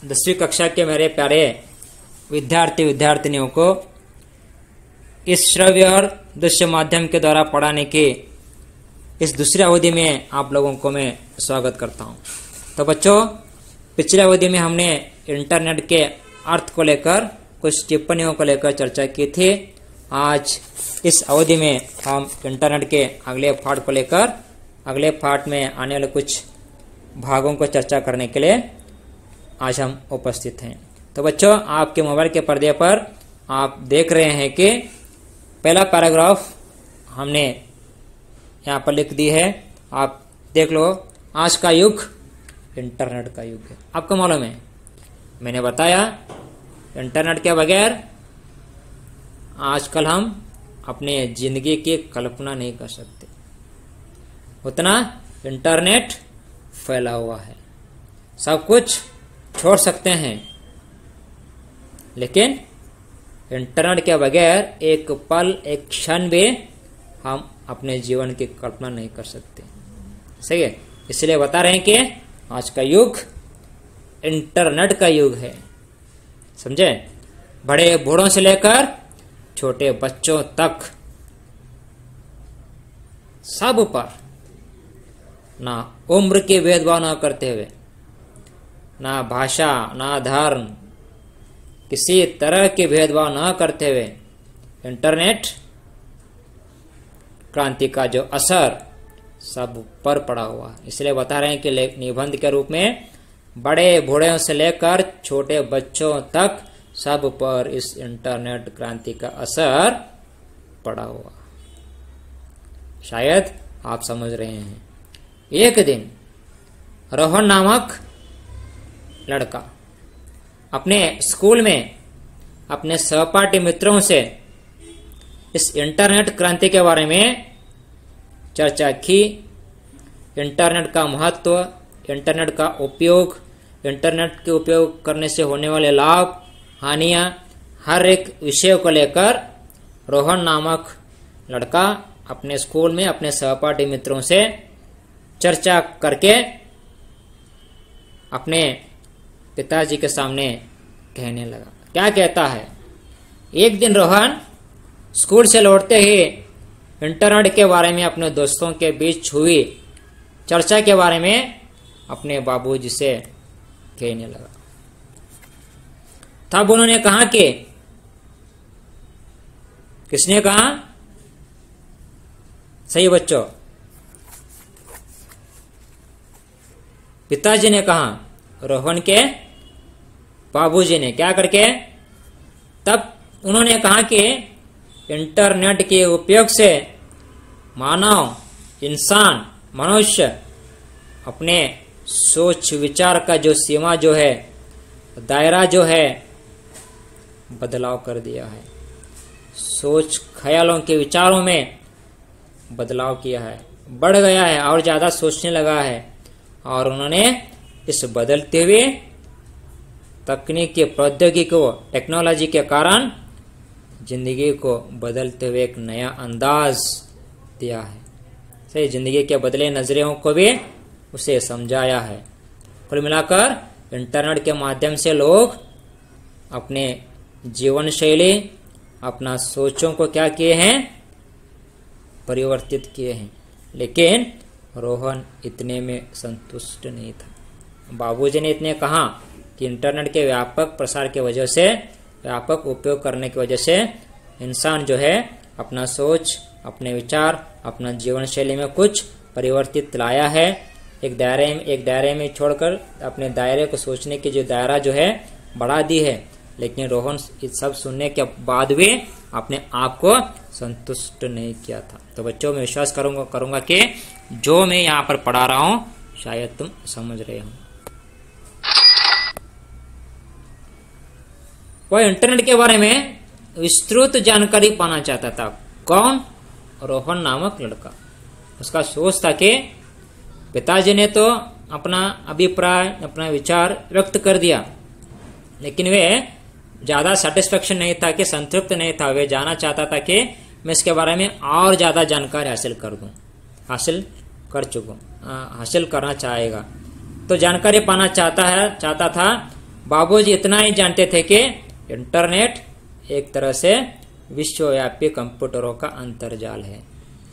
10वीं कक्षा के मेरे प्यारे विद्यार्थी विद्यार्थिनियों को इस श्रव्य और दृश्य माध्यम के द्वारा पढ़ाने के इस दूसरी अवधि में आप लोगों को मैं स्वागत करता हूं। तो बच्चों, पिछले अवधि में हमने इंटरनेट के अर्थ को लेकर कुछ टिप्पणियों को लेकर चर्चा की थी। आज इस अवधि में हम इंटरनेट के अगले पाठ को लेकर अगले पाठ में आने वाले कुछ भागों को चर्चा करने के लिए आज हम उपस्थित हैं। तो बच्चों, आपके मोबाइल के पर्दे पर आप देख रहे हैं कि पहला पैराग्राफ हमने यहाँ पर लिख दी है। आप देख लो, आज का युग इंटरनेट का युग है। आपको मालूम है, मैंने बताया इंटरनेट के बगैर आजकल हम अपने जिंदगी की कल्पना नहीं कर सकते। उतना इंटरनेट फैला हुआ है, सब कुछ छोड़ सकते हैं, लेकिन इंटरनेट के बगैर एक पल एक क्षण भी हम अपने जीवन की कल्पना नहीं कर सकते। सही है, इसलिए बता रहे हैं कि आज का युग इंटरनेट का युग है। समझे? बड़े बूढ़ों से लेकर छोटे बच्चों तक सब पर ना उम्र के भेदभाव न करते हुए, ना भाषा, ना धर्म, किसी तरह के भेदभाव न करते हुए इंटरनेट क्रांति का जो असर सब पर पड़ा हुआ है। इसलिए बता रहे हैं कि निबंध के रूप में बड़े बूढ़े से लेकर छोटे बच्चों तक सब पर इस इंटरनेट क्रांति का असर पड़ा हुआ। शायद आप समझ रहे हैं। एक दिन रोहन नामक लड़का अपने स्कूल में अपने सहपाठी मित्रों से इस इंटरनेट क्रांति के बारे में चर्चा की। इंटरनेट का महत्व, इंटरनेट का उपयोग, इंटरनेट के उपयोग करने से होने वाले लाभ, हानियां, हर एक विषय को लेकर रोहन नामक लड़का अपने स्कूल में अपने सहपाठी मित्रों से चर्चा करके अपने पिताजी के सामने कहने लगा। क्या कहता है? एक दिन रोहन स्कूल से लौटते ही इंटरनेट के बारे में अपने दोस्तों के बीच हुई चर्चा के बारे में अपने बाबूजी से कहने लगा। तब उन्होंने कहा कि, किसने कहा? सही बच्चों, पिताजी ने कहा, रोहन के बाबूजी ने। क्या करके? तब उन्होंने कहा कि इंटरनेट के उपयोग से मानव, इंसान, मनुष्य अपने सोच विचार का जो सीमा जो है, दायरा जो है, बदलाव कर दिया है। सोच ख्यालों के विचारों में बदलाव किया है, बढ़ गया है और ज्यादा सोचने लगा है। और उन्होंने इस बदलते हुए तकनीकी प्रौद्योगिकी को, टेक्नोलॉजी के कारण जिंदगी को बदलते हुए एक नया अंदाज दिया है। सही, जिंदगी के बदले नजरियों को भी उसे समझाया है। कुल मिलाकर इंटरनेट के माध्यम से लोग अपने जीवन शैली, अपना सोचों को क्या किए हैं? परिवर्तित किए हैं। लेकिन रोहन इतने में संतुष्ट नहीं था। बाबूजी ने इतने कहा कि इंटरनेट के व्यापक प्रसार की वजह से, व्यापक उपयोग करने की वजह से इंसान जो है अपना सोच, अपने विचार, अपना जीवन शैली में कुछ परिवर्तित लाया है। एक दायरे में छोड़कर अपने दायरे को सोचने की जो दायरा जो है बढ़ा दी है। लेकिन रोहन इस सब सुनने के बाद भी अपने आप को संतुष्ट नहीं किया था। तो बच्चों, मैं विश्वास करूंगा कि जो मैं यहाँ पर पढ़ा रहा हूं शायद तुम समझ रहे हो। वह इंटरनेट के बारे में विस्तृत जानकारी पाना चाहता था। कौन? रोहन नामक लड़का। उसका सोच था कि पिताजी ने तो अपना अभिप्राय, अपना विचार व्यक्त कर दिया, लेकिन वे ज्यादा सेटिस्फेक्शन नहीं था, कि संतृप्त नहीं था। वे जानना चाहता था कि मैं इसके बारे में और ज्यादा जानकारी हासिल कर दूं, हासिल कर चुका, हासिल करना चाहेगा। तो जानकारी पाना चाहता था। बाबूजी इतना ही जानते थे कि इंटरनेट एक तरह से विश्वव्यापी कंप्यूटरों का अंतर्जाल है।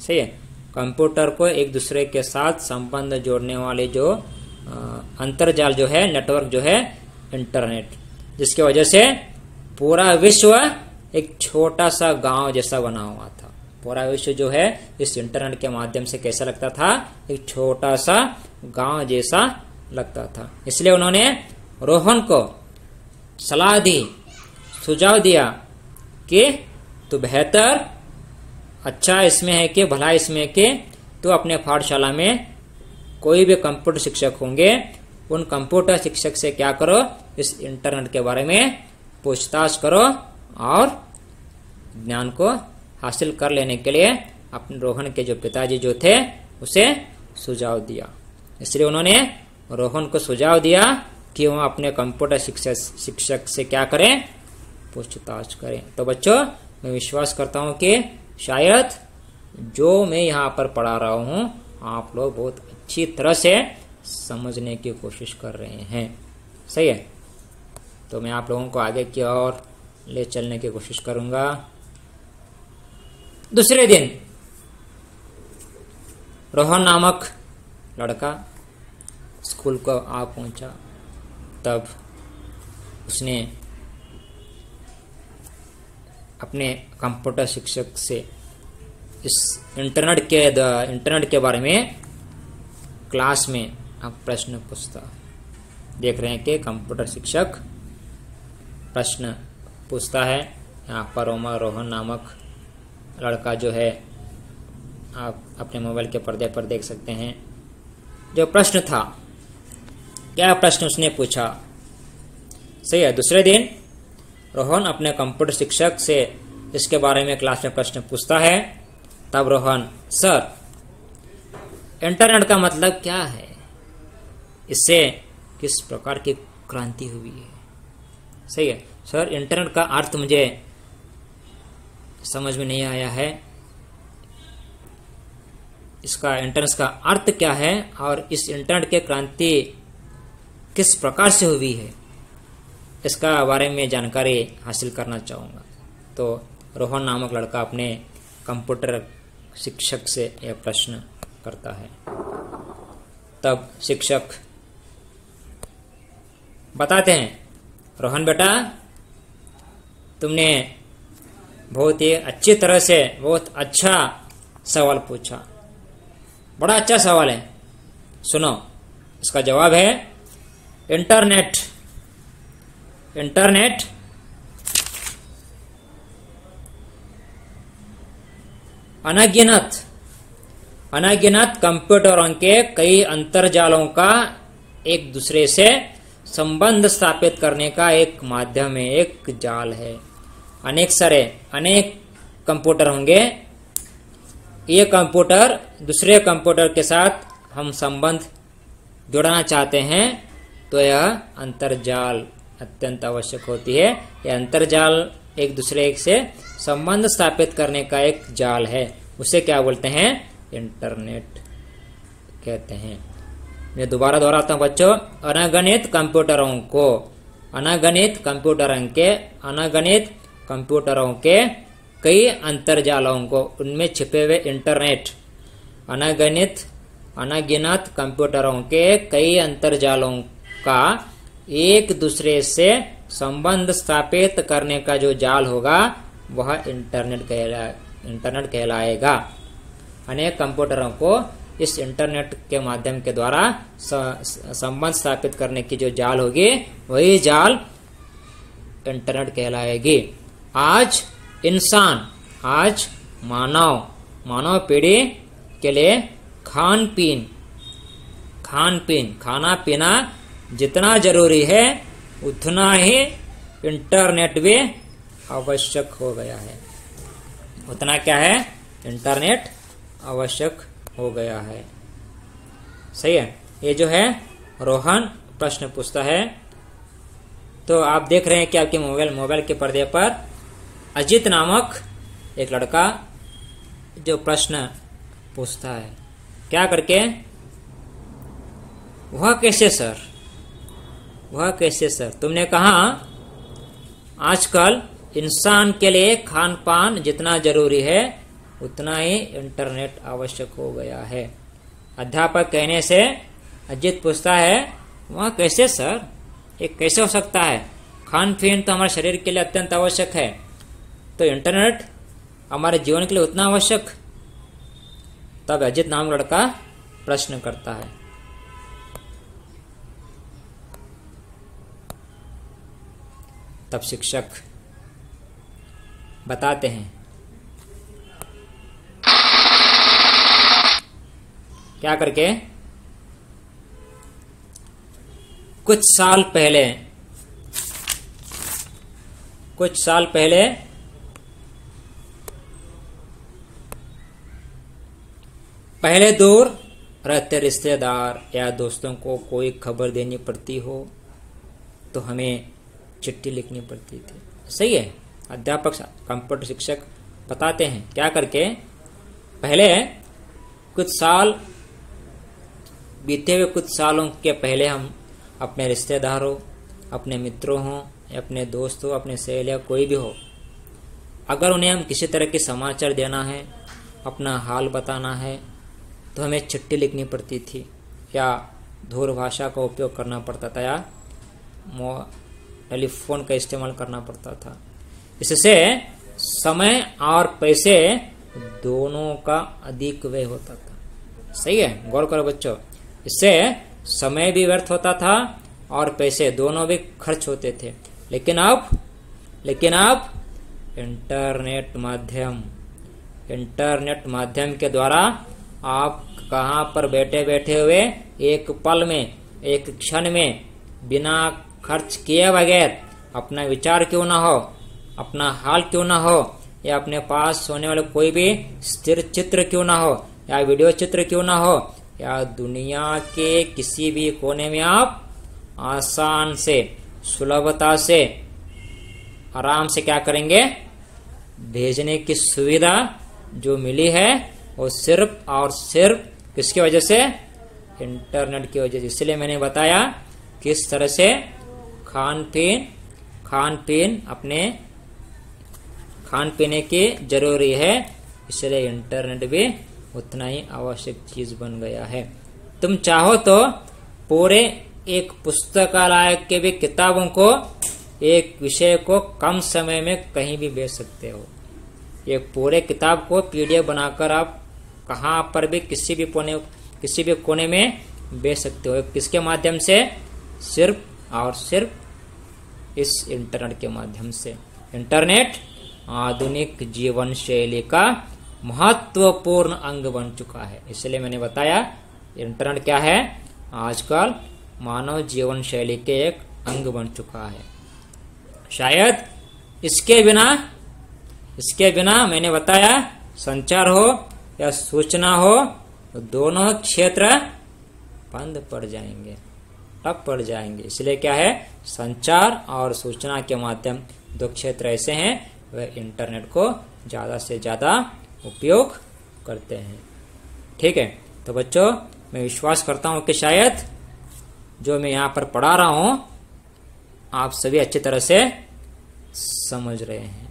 सही है, कंप्यूटर को एक दूसरे के साथ संबंध जोड़ने वाले जो अंतर्जाल जो है, नेटवर्क जो है इंटरनेट, जिसकी वजह से पूरा विश्व एक छोटा सा गांव जैसा बना हुआ था। पूरा विश्व जो है इस इंटरनेट के माध्यम से कैसा लगता था, एक छोटा सा गांव जैसा लगता था। इसलिए उन्होंने रोहन को सलाह दी, सुझाव दिया कि तू बेहतर अच्छा इसमें है कि भला इसमें है कि तो अपने पाठशाला में कोई भी कंप्यूटर शिक्षक होंगे, उन कंप्यूटर शिक्षक से क्या करो, इस इंटरनेट के बारे में पूछताछ करो और ज्ञान को हासिल कर लेने के लिए अपने रोहन के जो पिताजी जो थे उसे सुझाव दिया। इसलिए उन्होंने रोहन को सुझाव दिया कि वह अपने कंप्यूटर शिक्षक से क्या करें, पूछताछ करें। तो बच्चों, मैं विश्वास करता हूं कि शायद जो मैं यहाँ पर पढ़ा रहा हूँ आप लोग बहुत अच्छी तरह से समझने की कोशिश कर रहे हैं। सही है, तो मैं आप लोगों को आगे की ओर ले चलने की कोशिश करूंगा। दूसरे दिन रोहन नामक लड़का स्कूल को आ पहुंचा। तब उसने अपने कंप्यूटर शिक्षक से इस इंटरनेट के बारे में क्लास में आप प्रश्न पूछता। देख रहे हैं कि कंप्यूटर शिक्षक प्रश्न पूछता है। यहाँ पर रोहन नामक लड़का जो है, आप अपने मोबाइल के पर्दे पर देख सकते हैं जो प्रश्न था। क्या प्रश्न उसने पूछा? सही है, दूसरे दिन रोहन अपने कंप्यूटर शिक्षक से इसके बारे में क्लास में प्रश्न पूछता है। तब रोहन, सर इंटरनेट का मतलब क्या है, इससे किस प्रकार की क्रांति हुई है? सही है सर, इंटरनेट का अर्थ मुझे समझ में नहीं आया है, इसका इंटरनेट का अर्थ क्या है और इस इंटरनेट के क्रांति किस प्रकार से हुई है, इसका बारे में जानकारी हासिल करना चाहूँगा। तो रोहन नामक लड़का अपने कंप्यूटर शिक्षक से यह प्रश्न करता है। तब शिक्षक बताते हैं, रोहन बेटा, तुमने बहुत ही अच्छी तरह से बहुत अच्छा सवाल पूछा, बड़ा अच्छा सवाल है। सुनो, इसका जवाब है इंटरनेट अनगिनत कंप्यूटरों के कई अंतर्जालों का एक दूसरे से संबंध स्थापित करने का एक माध्यम है, एक जाल है। अनेक कंप्यूटर होंगे, ये कंप्यूटर दूसरे कंप्यूटर के साथ हम संबंध जोड़ना चाहते हैं तो यह अंतर्जाल अत्यंत आवश्यक होती है। यह अंतर्जाल एक दूसरे से संबंध स्थापित करने का एक जाल है, उसे क्या बोलते हैं? इंटरनेट कहते हैं। मैं दोबारा दोहराता हूं बच्चों, अनगणित कंप्यूटरों के कई अंतर्जालों को, उनमें छिपे हुए इंटरनेट, अनगिनत कंप्यूटरों के कई अंतर्जालों का एक दूसरे से संबंध स्थापित करने का जो जाल होगा वह इंटरनेट कहलाएगा। अनेक कंप्यूटरों को इस इंटरनेट के माध्यम के द्वारा संबंध स्थापित करने की जो जाल होगी वही जाल इंटरनेट कहलाएगी। आज मानव पीढ़ी के लिए खाना पीना जितना जरूरी है उतना ही इंटरनेट भी आवश्यक हो गया है। उतना क्या है? इंटरनेट आवश्यक हो गया है। सही है। ये जो है रोहन प्रश्न पूछता है, तो आप देख रहे हैं कि आपके मोबाइल के पर्दे पर अजित नामक एक लड़का जो प्रश्न पूछता है। क्या करके? वह कैसे सर? वह कैसे सर? तुमने कहा आजकल इंसान के लिए खान पान जितना जरूरी है उतना ही इंटरनेट आवश्यक हो गया है। अध्यापक कहने से अजित पूछता है वह कैसे सर? ये कैसे हो सकता है? खान पीन तो हमारे शरीर के लिए अत्यंत आवश्यक है, तो इंटरनेट हमारे जीवन के लिए उतना आवश्यक? तब अजित नाम लड़का प्रश्न करता है। तब शिक्षक बताते हैं क्या करके, कुछ साल पहले पहले दूर रहते रिश्तेदार या दोस्तों को कोई खबर देनी पड़ती हो तो हमें चिट्ठी लिखनी पड़ती थी। सही है। अध्यापक कंप्यूटर शिक्षक बताते हैं क्या करके, पहले बीते हुए कुछ सालों के पहले हम अपने रिश्तेदारों, अपने मित्रों हों या अपने दोस्त हो, अपने सहेलिया कोई भी हो, अगर उन्हें हम किसी तरह के समाचार देना है, अपना हाल बताना है, तो हमें चिट्ठी लिखनी पड़ती थी या दूरभाषा का उपयोग करना पड़ता था या टेलीफोन का इस्तेमाल करना पड़ता था। इससे समय और पैसे दोनों का अधिक व्यय होता था। सही है, गौर करो बच्चों। इससे समय भी व्यर्थ होता था और पैसे दोनों भी खर्च होते थे। लेकिन अब इंटरनेट माध्यम के द्वारा आप कहां पर बैठे हुए एक पल में, एक क्षण में, बिना खर्च किए बगैर अपना विचार क्यों ना हो, अपना हाल क्यों ना हो, या अपने पास होने वाले कोई भी स्थिर चित्र क्यों ना हो या वीडियो चित्र क्यों ना हो, या दुनिया के किसी भी कोने में आप आसान से, सुलभता से, आराम से क्या करेंगे, भेजने की सुविधा जो मिली है वो सिर्फ और सिर्फ किसकी वजह से? इंटरनेट की वजह से। इसलिए मैंने बताया किस तरह से खान पीन अपने खान पीने की जरूरी है, इसलिए इंटरनेट भी उतना ही आवश्यक चीज बन गया है। तुम चाहो तो पूरे एक पुस्तकालय के भी किताबों को, एक विषय को कम समय में कहीं भी बेच सकते हो। एक पूरे किताब को पीडीएफ बनाकर आप कहां पर भी किसी भी कोने में बेच सकते हो। किसके माध्यम से? सिर्फ और सिर्फ इस इंटरनेट के माध्यम से। इंटरनेट आधुनिक जीवन शैली का महत्वपूर्ण अंग बन चुका है। इसलिए मैंने बताया इंटरनेट क्या है, आजकल मानव जीवन शैली के एक अंग बन चुका है। शायद इसके बिना मैंने बताया संचार हो या सूचना हो, तो दोनों क्षेत्र बंद पड़ जाएंगे, ठप पड़ जाएंगे। इसलिए क्या है, संचार और सूचना के माध्यम दो क्षेत्र ऐसे हैं वह इंटरनेट को ज्यादा से ज्यादा उपयोग करते हैं। ठीक है, तो बच्चों मैं विश्वास करता हूं कि शायद जो मैं यहाँ पर पढ़ा रहा हूं आप सभी अच्छी तरह से समझ रहे हैं।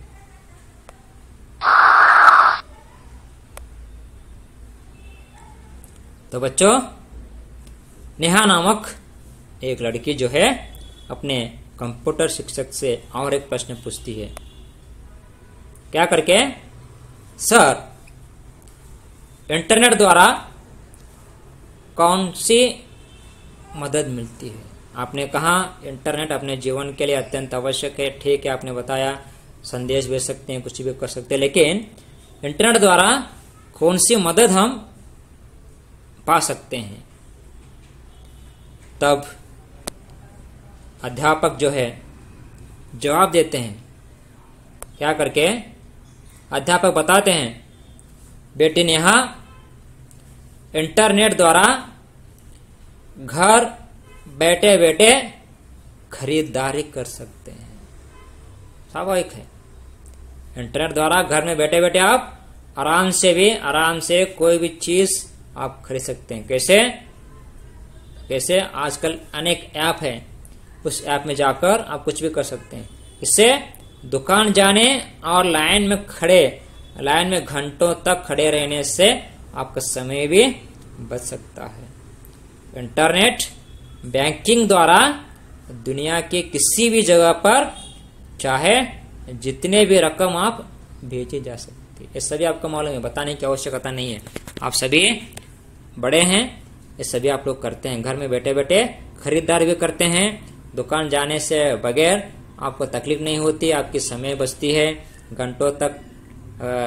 तो बच्चों, नेहा नामक एक लड़की जो है अपने कंप्यूटर शिक्षक से और एक प्रश्न पूछती है। क्या करके? सर, इंटरनेट द्वारा कौन सी मदद मिलती है? आपने कहा इंटरनेट अपने जीवन के लिए अत्यंत आवश्यक है। ठीक है, आपने बताया संदेश भेज सकते हैं, कुछ भी कर सकते हैं, लेकिन इंटरनेट द्वारा कौन सी मदद हम पा सकते हैं? तब अध्यापक जो है जवाब देते हैं। क्या करके? अध्यापक बताते हैं, बेटी नेहा, इंटरनेट द्वारा घर बैठे बैठे खरीदारी कर सकते हैं। स्वाभाविक है, इंटरनेट द्वारा घर में बैठे बैठे आप आराम से कोई भी चीज आप खरीद सकते हैं। कैसे? आजकल अनेक ऐप हैं उस ऐप में जाकर आप कुछ भी कर सकते हैं। इससे दुकान जाने और लाइन में घंटों तक खड़े रहने से आपका समय भी बच सकता है। इंटरनेट बैंकिंग द्वारा दुनिया के किसी भी जगह पर चाहे जितने भी रकम आप भेजी जा सकती है। ये सभी आपको मालूम है, बताने की आवश्यकता नहीं है। आप सभी बड़े हैं, ये सभी आप लोग करते हैं। घर में बैठे बैठे खरीदारी भी करते हैं। दुकान जाने से बगैर आपको तकलीफ नहीं होती, आपकी समय बचती है। घंटों तक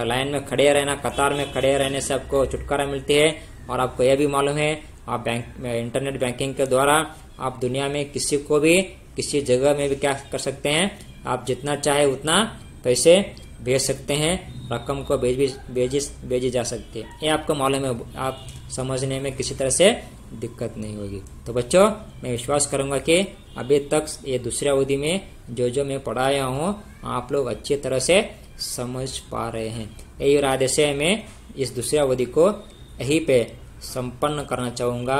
लाइन में खड़े रहना, कतार में खड़े रहने से आपको छुटकारा मिलती है। और आपको यह भी मालूम है, आप इंटरनेट बैंकिंग के द्वारा आप दुनिया में किसी को भी किसी जगह में भी क्या कर सकते हैं, आप जितना चाहे उतना पैसे भेज सकते हैं, रकम को भेजी जा सकती है। ये आपको मालूम है, आप समझने में किसी तरह से दिक्कत नहीं होगी। तो बच्चों, मैं विश्वास करूंगा कि अभी तक ये दूसरी अवधि में जो मैं पढ़ाया हूँ आप लोग अच्छी तरह से समझ पा रहे हैं। यही इरादे से मैं इस दूसरी अवधि को यहीं पे संपन्न करना चाहूँगा।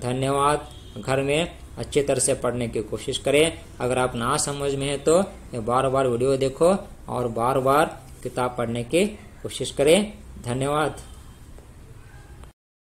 धन्यवाद। घर में अच्छी तरह से पढ़ने की कोशिश करें। अगर आप ना समझ में है तो बार बार वीडियो देखो और बार बार किताब पढ़ने की कोशिश करें। धन्यवाद।